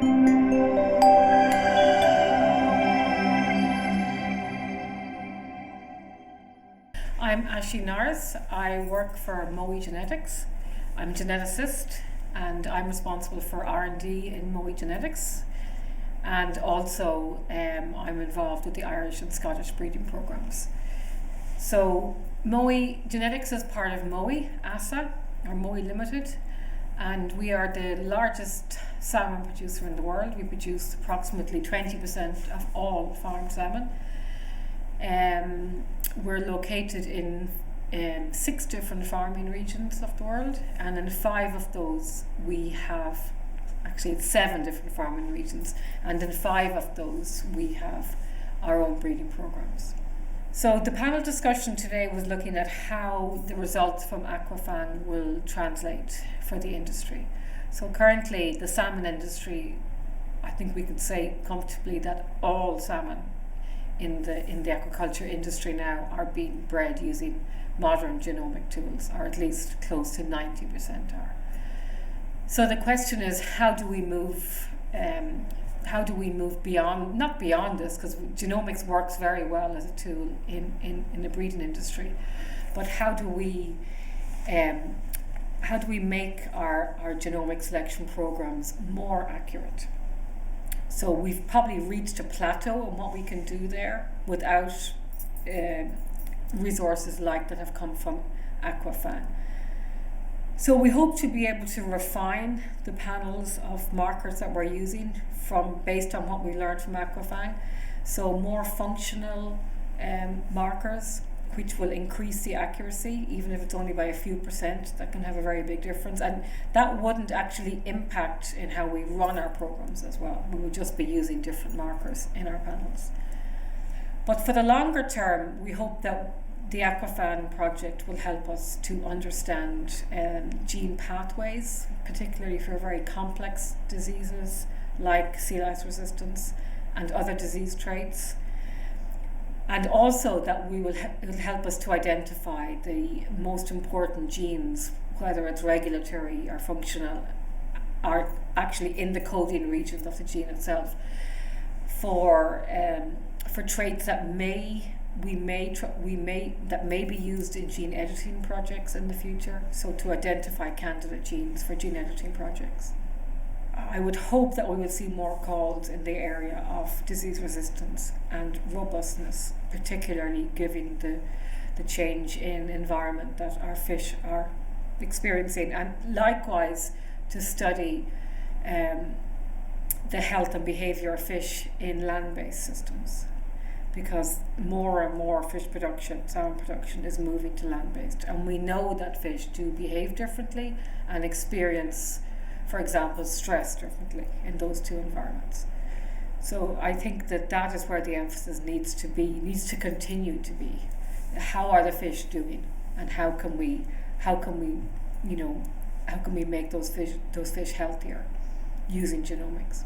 I'm ASHIE NORRIS. I work for MOE Genetics. I'm a geneticist and I'm responsible for R&D in MOE Genetics, and also I'm involved with the Irish and Scottish breeding programs. So MOE Genetics is part of MOE ASA, or MOE Limited, and we are the largest salmon producer in the world. We produce approximately 20% of all farmed salmon. We're located in 6 different farming regions of the world, and in 5 of those we have, actually it's 7 different farming regions, and in 5 of those we have our own breeding programs. So the panel discussion today was looking at how the results from AQUA FAANG will translate for the industry. So currently the salmon industry, I think we could say comfortably that all salmon in the aquaculture industry now are being bred using modern genomic tools, or at least close to 90% are. So the question is, how do we move beyond, not beyond this, because genomics works very well as a tool in the breeding industry, but how do we make our genomic selection programs more accurate? So we've probably reached a plateau in what we can do there without resources like that have come from AQUA FAANG. So we hope to be able to refine the panels of markers that we're using based on what we learned from AQUA FAANG. So more functional markers, which will increase the accuracy, even if it's only by a few percent. That can have a very big difference, and that wouldn't actually impact in how we run our programs as well. We would just be using different markers in our panels. But for the longer term, we hope that the AQUA FAANG project will help us to understand gene pathways, particularly for very complex diseases like sea lice resistance and other disease traits. And also that it will help us to identify the most important genes, whether it's regulatory or functional, are actually in the coding regions of the gene itself, for traits that may be used in gene editing projects in the future. So to identify candidate genes for gene editing projects. I would hope that we will see more calls in the area of disease resistance and robustness, particularly given the change in environment that our fish are experiencing, and likewise to study the health and behaviour of fish in land-based systems, because more and more fish production, salmon production, is moving to land-based, and we know that fish do behave differently and experience, for example, stress differently in those 2 environments. So I think that is where the emphasis needs to continue to be. How are the fish doing, and how can we make those fish healthier using genomics?